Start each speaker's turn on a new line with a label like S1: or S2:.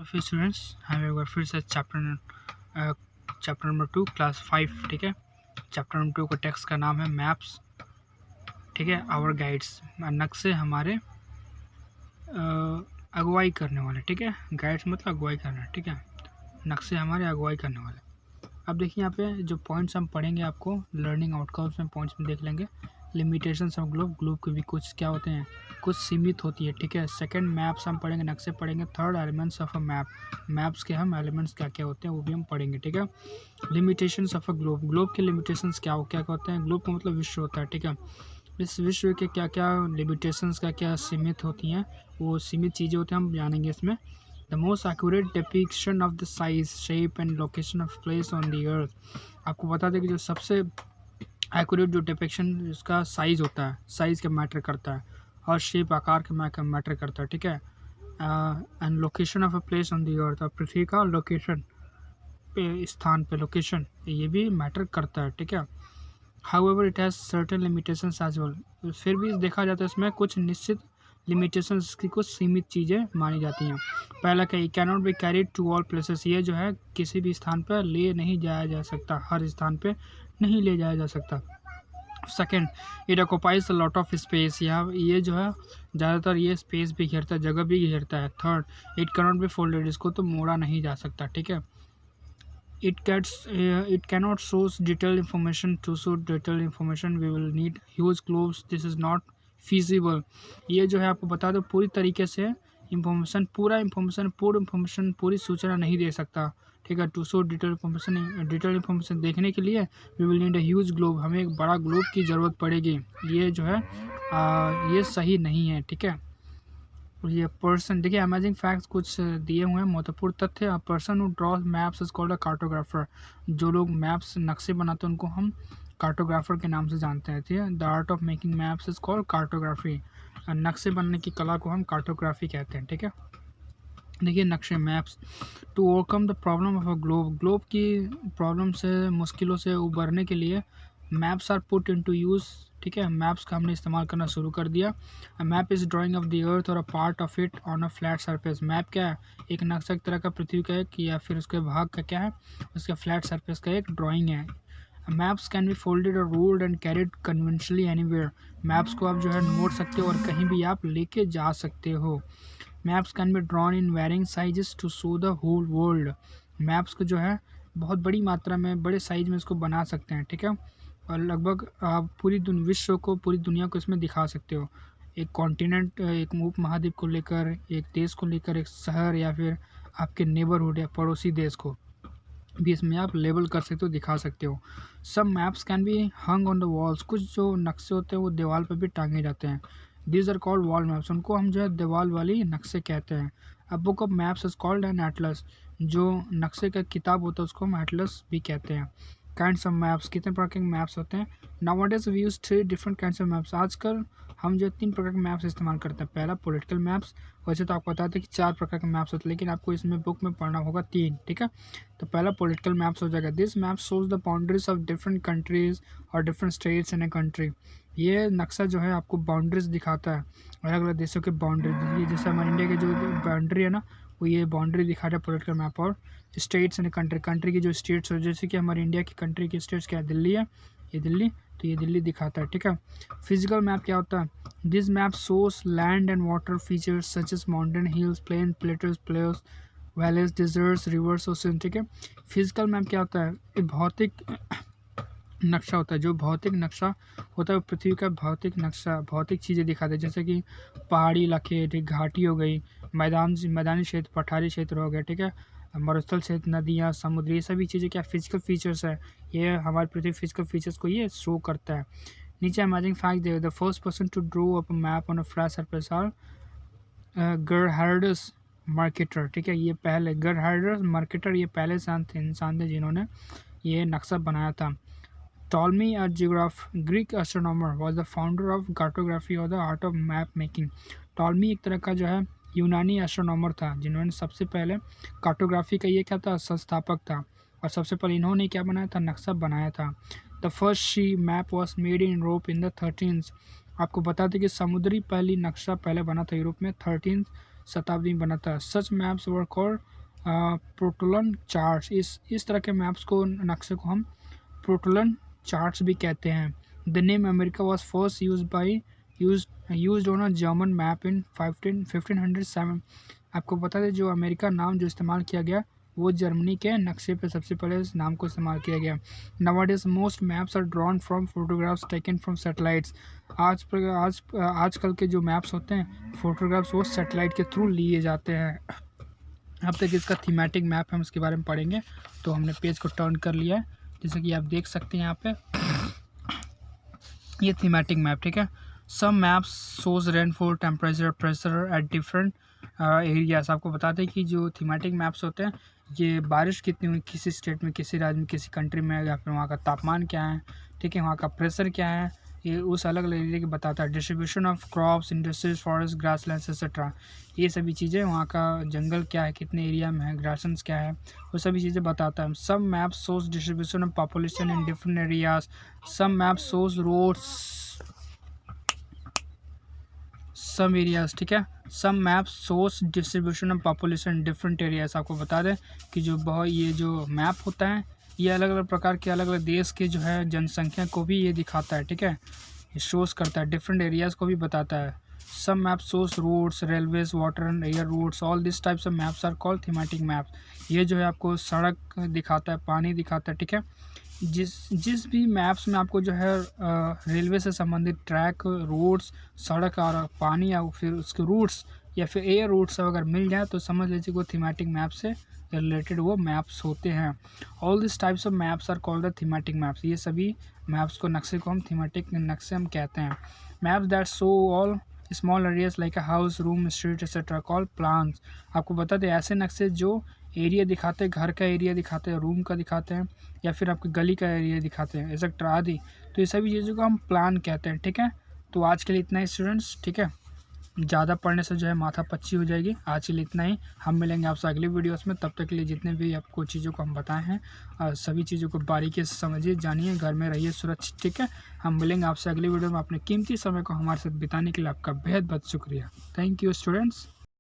S1: फिर स्टूडेंट्स हम एक बार फिर से चैप्टर नंबर 2 क्लास 5, ठीक है। चैप्टर नंबर 2 का टेक्स्ट का नाम है मैप्स, ठीक है। आवर गाइड्स, नक्शे हमारे अगुवाई करने वाले, ठीक है। गाइड्स मतलब अगुवाई करना, ठीक है। नक्शे हमारे अगुवाई करने वाले। अब देखिए यहाँ पे जो पॉइंट्स हम पढ़ेंगे, आपको लर्निंग आउटकम्स में पॉइंट्स में देख लेंगे। लिमिटेशंस ऑफ ग्लोब, ग्लोब के भी कुछ क्या होते हैं, कुछ सीमित होती है, ठीक है। सेकंड मैप्स हम पढ़ेंगे, नक्शे पढ़ेंगे। Third elements of a map, maps के हम एलिमेंट्स क्या क्या होते हैं वो भी हम पढ़ेंगे, ठीक है। Limitations of a globe, globe के लिमिटेशंस क्या होते हैं। ग्लोब का मतलब विश्व होता है, ठीक है। इस विश्व के क्या क्या लिमिटेशंस क्या क्या सीमित होती हैं, वो सीमित चीज़ें होती हैं, हम जानेंगे इसमें। The most accurate depiction of the size, shape and location of place on the earth। आपको बता दें कि जो सबसे एक्यूरेट जो डिपिक्शन इसका साइज़ होता है, साइज़ का मैटर करता है, और शेप आकार का मैटर करता है, ठीक है। And location of a place on the earth, और पृथ्वी का लोकेशन पे, स्थान पे लोकेशन, ये भी मैटर करता है, ठीक है। However it has certain limitations as well, फिर भी देखा जाता है इसमें कुछ निश्चित लिमिटेशंस की कुछ सीमित चीज़ें मानी जाती हैं। पहला क्या, cannot be carried to all places, ये जो है किसी भी स्थान पर ले नहीं जाया जा सकता, हर स्थान पे नहीं ले जाया जा सकता। Second, it occupies a lot of space, यहाँ ये जो है ज़्यादातर ये स्पेस भी घेरता है, जगह भी घेरता है। Third, it cannot be folded, इसको तो मोड़ा नहीं जा सकता, ठीक है। It cannot source detailed information. To source detailed information we will need huge globes. This is not feasible। ये जो है आपको बता दो पूरी तरीके से पूरी इंफॉर्मेशन पूरी सूचना नहीं दे सकता, ठीक है। टू सोर्स डिटेल इन्फॉर्मेशन देखने के लिए we will need a huge globe, हमें एक बड़ा ग्लोब की ज़रूरत पड़ेगी। ये जो है ये सही नहीं है, ठीक है। ये पर्सन, देखिए अमेजिंग फैक्ट्स कुछ दिए हुए हैं, महत्वपूर्ण तथ्य। A person who draws maps is called a cartographer, जो लोग मैप्स नक्शे बनाते हैं उनको हम कार्टोग्राफर के नाम से जानते हैं, ठीक है। The art of making maps is called cartography, नक्शे बनने की कला को हम कार्टोग्राफी कहते हैं, ठीक है। देखिए नक्शे, maps. To overcome the problem of a globe, globe की प्रॉब्लम से, मुश्किलों से उबरने के लिए maps are put into use, ठीक है। मैप्स का हमने इस्तेमाल करना शुरू कर दिया। A map is drawing of the earth और a part of it on a flat surface. Map क्या है, एक नक्शा एक तरह का पृथ्वी का एक, या फिर उसके भाग का क्या है, उसका फ्लैट सरफेस का एक ड्राइंग है। मैप्स कैन बी फोल्डेड और rolled and carried conventionally anywhere, maps को आप जो है मोड़ सकते हो और कहीं भी आप लेके जा सकते हो। Maps can be drawn in varying sizes to show the whole world, maps को जो है बहुत बड़ी मात्रा में, बड़े साइज में इसको बना सकते हैं, ठीक है। और लगभग आप पूरी विश्व को, पूरी दुनिया को इसमें दिखा सकते हो। एक कॉन्टिनेंट, एक उप महाद्वीप को लेकर, एक देश को लेकर, एक शहर, या फिर आपके नेबरहुड या पड़ोसी देश को भी इसमें आप लेबल कर सकते हो, दिखा सकते हो। सब maps can be hung on the walls, कुछ जो नक्शे होते हैं वो दीवार पर भी टांगे जाते हैं। These are called wall maps, उनको हम जो है दीवार वाली नक्शे कहते हैं। A book of maps is called an atlas, जो नक्शे का किताब होता है उसको हम एटलस भी कहते हैं। काइंड्स ऑफ मैप्स, कितने प्रकार के मैप्स होते हैं। Nowadays we use 3 different kinds of maps, आजकल हम जो 3 प्रकार के मैप्स इस्तेमाल करते हैं। पहला पॉलिटिकल मैप्स, वैसे तो आपको बताते हैं कि 4 प्रकार के मैप्स होते हैं, लेकिन आपको इसमें बुक में पढ़ना होगा 3, ठीक है। तो पहला पॉलिटिकल मैप्स हो जाएगा। This map shows the boundaries of different countries और different states in a country, ये नक्शा जो है आपको बाउंड्रीज दिखाता है, अलग अलग देशों के बाउंड्री। ये जैसे हमारे इंडिया की जो बाउंड्री है ना, वो ये बाउंड्री दिखा रहा है पॉलिटिकल मैप। और स्टेट्स इन कंट्री, कंट्री की जो स्टेट्स हो, जैसे कि हमारे इंडिया की कंट्री की स्टेट्स क्या है, दिल्ली है, ये दिल्ली, तो ये दिल्ली दिखाता है, ठीक है। फिजिकल मैप क्या होता है, this map shows land and water features such as mountain, hills, plain, plateaus, players, valleys, deserts, rivers, ocean, ठीक है। फिजिकल मैप क्या होता है, एक भौतिक नक्शा होता है। जो भौतिक नक्शा होता है वो पृथ्वी का भौतिक नक्शा, भौतिक चीज़ें दिखाते हैं, जैसे कि पहाड़ी इलाके, घाटी हो गई, मैदानी क्षेत्र, पठारी क्षेत्र हो गया, ठीक है। मरुस्थल क्षेत्र, नदियाँ, समुद्र, ये सभी चीज़ें क्या फिजिकल फीचर्स है, ये हमारे पृथ्वी फिजिकल फीचर्स को ये शो करता है। नीचे अमेजिंग फैक्ट दे, the first person to draw up a map on a flat surface are Gerhardus Mercator, ठीक है। ये पहले गरहार्डस मार्केटर, ये पहले इंसान थे जिन्होंने ये नक्शा बनाया था। Ptolemy, a Greek astronomer, was the founder of cartography or the art of map making। Ptolemy एक तरह का जो है यूनानी एस्ट्रोनॉमर था, जिन्होंने सबसे पहले कार्टोग्राफी का ये क्या था, संस्थापक था, और सबसे पहले इन्होंने क्या बनाया था, नक्शा बनाया था। The first sea map was made in Europe in the 13th। आपको बता दें कि समुद्री पहली नक्शा पहले बना था यूरोप में 13th शताब्दी में बना था। सच मैप्स वर कॉल्ड प्रोटोलन चार्ट्स। इस तरह के मैप्स को, नक्शे को हम प्रोटोलन चार्ट्स भी कहते हैं। The name America was first used on a German map in 1507। आपको बता दें जो अमेरिका नाम जो इस्तेमाल किया गया वो जर्मनी के नक्शे पे सबसे पहले इस नाम को इस्तेमाल किया गया। Nowadays most maps are drawn from photographs taken from satellites. आजकल के जो मैप्स होते हैं फोटोग्राफ्स वो सैटेलाइट के थ्रू लिए जाते हैं। अब तक इसका थीमेटिक मैप हम इसके बारे में पढ़ेंगे। तो हमने पेज को टर्न कर लिया है, जैसे कि आप देख सकते हैं यहाँ पे ये थीमेटिक मैप, ठीक है। Some maps shows rainfall, temperature, pressure at different areas. आपको बताते हैं कि जो थीमेटिक मैप्स होते हैं ये बारिश कितनी हुई किसी स्टेट में, किसी राज्य में, किसी कंट्री में, या फिर वहाँ का तापमान क्या है, ठीक है, वहाँ का प्रेशर क्या है, ये उस अलग अलग एरिया की बताता है। Distribution of crops, industries, forest, grasslands etcetera, ये सभी चीज़ें, वहाँ का जंगल क्या है, कितने एरिया में है, ग्रासलैंड्स क्या है, वो सभी चीज़ें बताता है। Some maps shows distribution of population in different areas. Some maps shows roads some areas, ठीक है। Some maps shows distribution of population in different areas. आपको बता दें कि जो बहुत ये जो मैप होता है ये अलग अलग प्रकार के अलग अलग देश के जो है जनसंख्या को भी ये दिखाता है, ठीक है, ये शोज करता है, डिफरेंट एरियाज़ को भी बताता है। Some maps shows roads, railways, water and air routes, all this types of maps are called thematic maps. ये जो है आपको सड़क दिखाता है, पानी दिखाता है, ठीक है। जिस भी मैप्स में आपको जो है रेलवे से संबंधित ट्रैक, रोड्स, सड़क और पानी या फिर उसके रूट्स या फिर एयर रूट्स अगर मिल जाए तो समझ लीजिए वो थीमेटिक मैप से रिलेटेड वो मैप्स होते हैं। All this types of maps are called the thematic maps. ये सभी मैप्स को, नक्शे को हम थीमेटिक नक्शे हम कहते हैं। Maps that show all small areas like a house, room, street etcetera called plans. आपको बता दें ऐसे नक्शे जो एरिया दिखाते हैं, घर का एरिया दिखाते हैं, रूम का दिखाते हैं, या फिर आपके गली का एरिया दिखाते हैं एक्सेट्रा आदि, तो ये सभी चीज़ों को हम प्लान कहते हैं, ठीक है। तो आज के लिए इतना ही स्टूडेंट्स, ठीक है, ज़्यादा पढ़ने से जो है माथा पच्ची हो जाएगी। आज के लिए इतना ही, हम मिलेंगे आपसे अगली वीडियोस में। तब तक के लिए जितने भी आपको चीज़ों को हम बताए हैं सभी चीज़ों को बारीकी से समझिए, जानिए, घर में रहिए सुरक्षित, ठीक है। हम मिलेंगे आपसे अगली वीडियो में। अपने कीमती समय को हमारे साथ बिताने के लिए आपका बेहद बहुत शुक्रिया। Thank you students.